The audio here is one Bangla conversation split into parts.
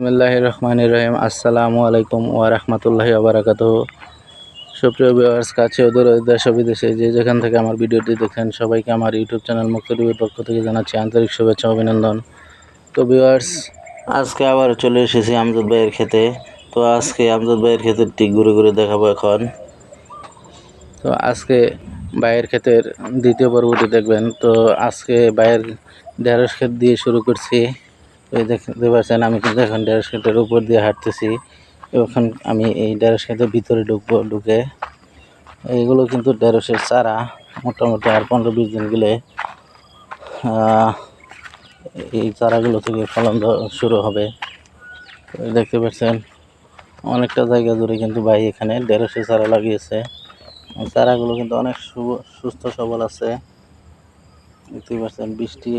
বিসমিল্লাহির রহমানির রহিম। আসসালামু আলাইকুম ওয়া রাহমাতুল্লাহি ওয়া বারাকাতুহু। সুপ্রিয় ভিউয়ার্স, কাছে ও দূরে দেশ ও বিদেশে যে যেখান থেকে আমার ভিডিওটি দেখেন সবাইকে আমার ইউটিউব চ্যানেল মুক্ত টিভির পক্ষ থেকে জানাচ্ছি আন্তরিক শুভেচ্ছা ও অভিনন্দন। তো ভিউয়ার্স, আজকে আবার চলে এসেছি আমজাদ ভাইয়ের ক্ষেতে। তো আজকে আমজাদ ভাইয়ের ক্ষেতেরটি ঘুরে ঘুরে দেখাবো এখন। তো আজকে ভাইয়ের ক্ষেতের দ্বিতীয় পর্বটি দেখবেন। তো আজকে ভাইয়ের ঢেঁড়স ক্ষেত দিয়ে শুরু করছি। এই দেখতে পাচ্ছেন আমি কিন্তু এখন ঢেঁড়স ক্ষেতের উপর দিয়ে হাঁটতেছি। এখন আমি এই ঢেঁড়স ক্ষেতের ভিতরে ঢুকে এইগুলো কিন্তু ঢেঁড়সের চারা। মোটামুটি আর 15-20 দিন গেলে এই চারাগুলো থেকে ফলন শুরু হবে। দেখতে পাচ্ছেন অনেকটা জায়গা জুড়ে কিন্তু ভাই এখানে ঢেঁড়সের চারা লাগিয়েছে। চারাগুলো কিন্তু অনেক সুস্থ সবল আছে। দেখতে পাচ্ছেন বৃষ্টি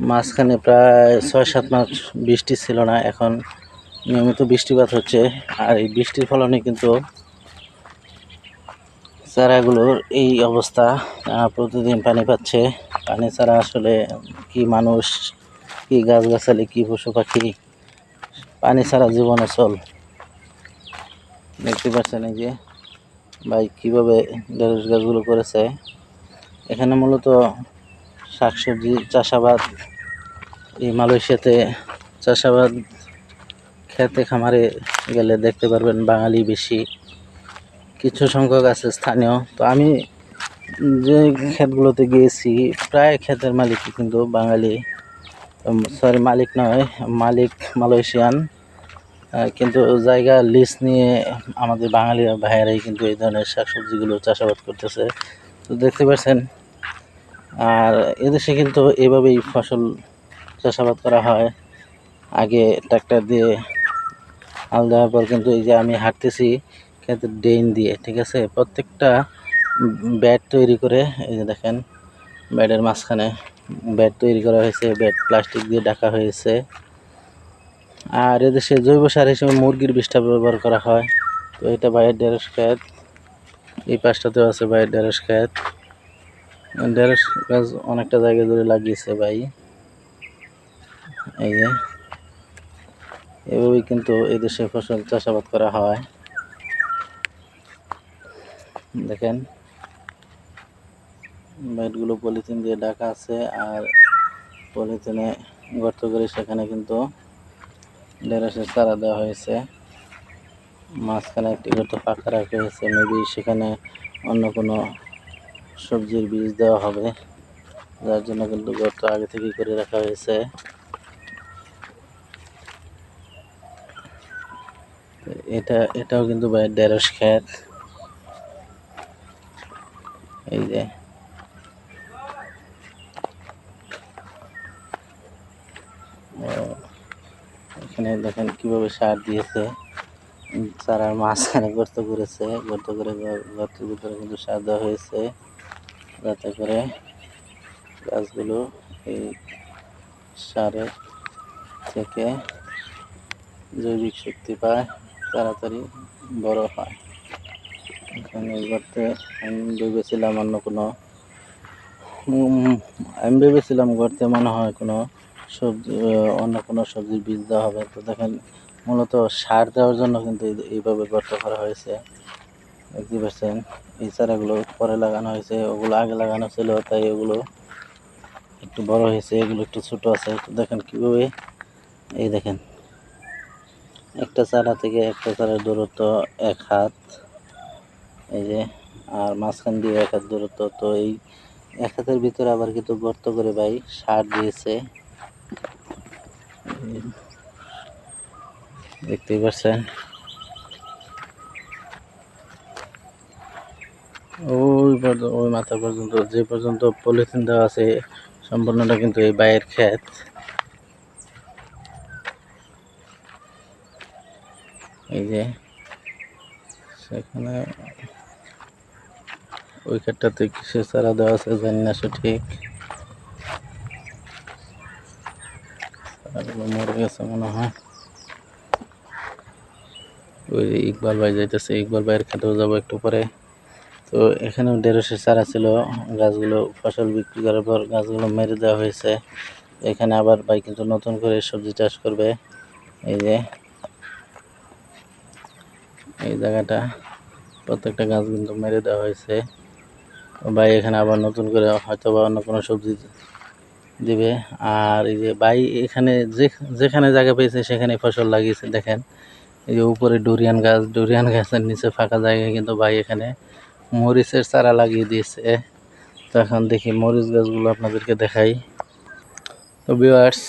মাঝখানে প্রায় 6-7 মাস বৃষ্টি ছিল না, এখন নিয়মিত বৃষ্টিপাত হচ্ছে। আর এই বৃষ্টির ফলনে কিন্তু চারাগুলোর এই অবস্থা। প্রতিদিন পানি পাচ্ছে। পানি ছাড়া আসলে কি মানুষ, কি গাছগাছালি, কি পশু পাখি, পানি ছাড়া জীবন অচল। দেখতে পাচ্ছেন এই যে ভাই কীভাবে ঢেঁড়স গাছগুলো করেছে। এখানে মূলত শাকসবজি চাষাবাদ, এই মালয়েশিয়াতে চাষাবাদ খেতে খামারে গেলে দেখতে পারবেন বাঙালি বেশি, কিছু সংখ্যক আছে স্থানীয়। তো আমি যে ক্ষেতগুলোতে গিয়েছি প্রায় ক্ষেতের মালিকই কিন্তু বাঙালি, সরি মালিক নয়, মালিক মালয়েশিয়ান, কিন্তু জায়গা লিজ নিয়ে আমাদের বাঙালি ভাইয়েরাই কিন্তু এই ধরনের শাকসবজিগুলো চাষাবাদ করতেছে। তো দেখতে পাচ্ছেন, আর এদেশে কিন্তু এভাবেই ফসল চাষাবাদ করা হয়। আগে ট্রাক্টর দিয়ে হাল দেওয়ার পর কিন্তু এই যে আমি হাঁটতেছি ক্ষেতের ড্রেন দিয়ে, ঠিক আছে, প্রত্যেকটা ব্যাট তৈরি করে, এই যে দেখেন ব্যাটের মাঝখানে ব্যাট তৈরি করা হয়েছে, ব্যাট প্লাস্টিক দিয়ে ঢাকা হয়েছে। আর এদেশে জৈব সার হিসেবে মুরগির বিষটা ব্যবহার করা হয়। তো এটা ভাইয়ের ঢেঁড়স ক্ষেত, এই পাশটাতেও আছে ভাইয়ের ঢেঁড়স ক্ষেত। ঢেঁড়স গাছ অনেকটা জায়গা জুড়ে লাগিয়েছে ভাই। এই যে এভাবেই কিন্তু এই দেশে ফসল চাষাবাদ করা হয়। দেখেন ব্যাটগুলো পলিথিন দিয়ে ঢাকা আছে, আর পলিথিনে গর্ত করে সেখানে কিন্তু ঢেঁড়সের চারা দেওয়া হয়েছে। মাঝখানে একটি গর্ত ফাঁকা রাখা হয়েছে, মেবি সেখানে অন্য কোনো সবজির বীজ দেওয়া হবে, যার জন্য কিন্তু গর্ত আগে থেকেই করে রাখা হয়েছে। এটাও কিন্তু ঢেঁড়স ক্ষেত। এই যে এখানে দেখেন কিভাবে সার দিয়েছে, চারার মাঝখানে গর্ত করেছে, গর্ত করে গর্তের ভিতরে কিন্তু সার দেওয়া হয়েছে যাতে করে গাছগুলো এই সারের থেকে জৈবিক শক্তি পায়, তাড়াতাড়ি বড় হয়। এখানে গর্তে আমি ভেবেছিলাম গর্তে মনে হয় কোনো সবজি, অন্য কোনো সবজির বীজ দেওয়া হবে। তো দেখেন মূলত সার দেওয়ার জন্য কিন্তু এইভাবে গর্ত করা হয়েছে। দেখতে পাচ্ছেন এই চারাগুলো পরে লাগানো হয়েছে, ওগুলো আগে লাগানো ছিল, তাই ওগুলো একটু বড় হয়েছে, এগুলো একটু ছোট আছে। তো দেখেন কীভাবে, এই দেখেন একটা চারা থেকে একটা চারার দূরত্ব 1 হাত, এই যে, আর মাঝখান দিয়ে 1 হাত দূরত্ব। তো এই 1 হাতের ভিতরে আবার কিন্তু গর্ত করে ভাই সার দিয়েছে, দেখতেই পাচ্ছেন। ওই মাথা পর্যন্ত, যে পর্যন্ত পলিথিন দেওয়া আছে সম্পূর্ণটা কিন্তু এই ভাইয়ের ক্ষেত। এই যে সেখানে ওই ক্ষেতটাতে কিসের চারা দেওয়া আছে জানি না সঠিক, মরে গেছে মনে হয়। ওই ইকবাল ভাই যাইতেছে, ইকবাল ভাইয়ের ক্ষেতেও যাবো একটু পরে। তো এখানেও ঢেঁড়সের চারা ছিল, গাছগুলো ফসল বিক্রি করার পর গাছগুলো মেরে দেওয়া হয়েছে। এখানে আবার ভাই কিন্তু নতুন করে সবজি চাষ করবে। এই যে এই জায়গাটা প্রত্যেকটা গাছ কিন্তু মেরে দেওয়া হয়েছে। ভাই এখানে আবার নতুন করে হয়তো বা অন্য কোনো সবজি দিবে। আর এই যে ভাই এখানে যেখানে জায়গা পেয়েছে সেখানে ফসল লাগিয়েছে। দেখেন এই যে উপরে ডুরিয়ান গাছের নিচে ফাঁকা জায়গায় কিন্তু ভাই এখানে মরিচের চারা লাগিয়ে দিয়েছে। তো এখন দেখি মরিচ গাছগুলো আপনাদেরকে দেখাই। তো ভিউয়ার্স,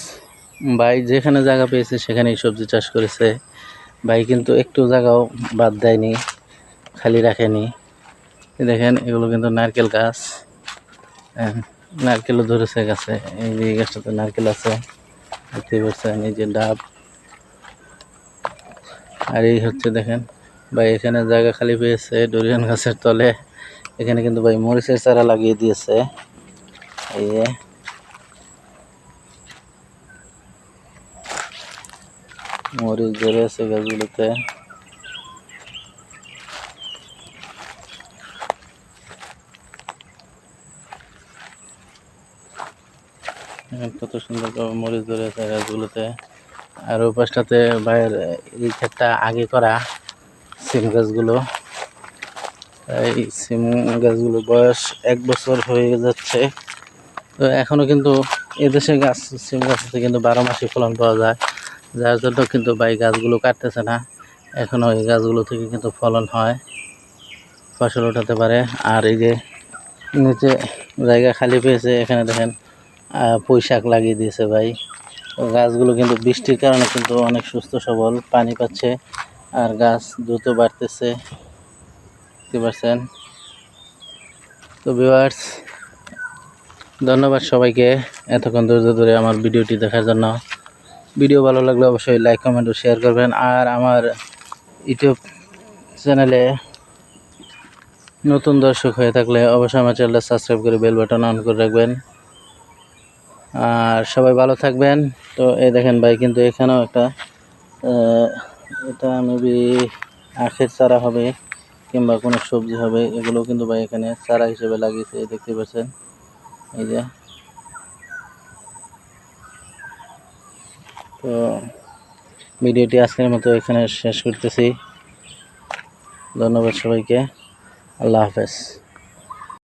ভাই যেখানে জায়গা পেয়েছে সেখানেই সবজি চাষ করেছে। ভাই কিন্তু একটু জায়গাও বাদ দেয়নি, খালি রাখেনি। দেখেন এগুলো কিন্তু নারকেল গাছ, নারকেলও ধরেছে গাছে। এই যে গাছটাতে নারকেল আছে দেখতে পাচ্ছেন, এই যে ডাব। আর এই হচ্ছে দেখেন ভাই এখানে জায়গা খালি পেয়েছে ডুরিয়ান গাছের তলে। এখানে কিন্তু ভাই মরিচের চারা লাগিয়ে দিয়েছে। এই যে মরিচ ধরে আছে গাছগুলোতে। কত সুন্দর করে মরিচ ধরে আছে গাছগুলোতে। আর ওই পাশটাতে ভাইয়ের এই ক্ষেতটা আগে করা সিম গাছগুলো। এই সিম গাছগুলো বয়স 1 বছর হয়ে যাচ্ছে। তো এখনো কিন্তু এদেশে গাছ সিম গাছতে কিন্তু 12 মাসই ফলন পাওয়া যায়, যার জন্য কিন্তু ভাই গাছগুলো কাটতেছে না। এখনো এই গাছগুলো থেকে কিন্তু ফলন হয়, ফসল ওঠাতে পারে। আর এই যে নিচে জায়গা খালি পেয়েছে, এখানে দেখেন পুঁই শাক লাগিয়ে দিয়েছে ভাই। গাছগুলো কিন্তু বৃষ্টির কারণে কিন্তু অনেক সুস্থ সবল, পানি পাচ্ছে আর গাছ দ্রুত বাড়তেছে, দেখতে পাচ্ছেন। তো ভিউয়ার্স, ধন্যবাদ সবাইকে এতক্ষণ ধৈর্য ধরে আমার ভিডিওটি দেখার জন্য। ভিডিও ভালো লাগলে অবশ্যই লাইক, কমেন্ট ও শেয়ার করবেন। আর আমার ইউটিউব চ্যানেলে নতুন দর্শক হয়ে থাকলে অবশ্যই আমার চ্যানেলটা সাবস্ক্রাইব করে বেল বাটন অন করে রাখবেন। আর সবাই ভালো থাকবেন। তো এই দেখেন ভাই কিন্তু এখানেও একটা এটা মেবি আখের চারা হবে কিংবা কোনো সবজি হবে, এগুলো কিন্তু ভাই এখানে চারা হিসেবে লাগিয়েছে, দেখতে পাচ্ছেন। এই যে তো ভিডিওটি আজকের মতো এখানে শেষ করতেছি। ধন্যবাদ সবাইকে, আল্লাহ হাফেজ।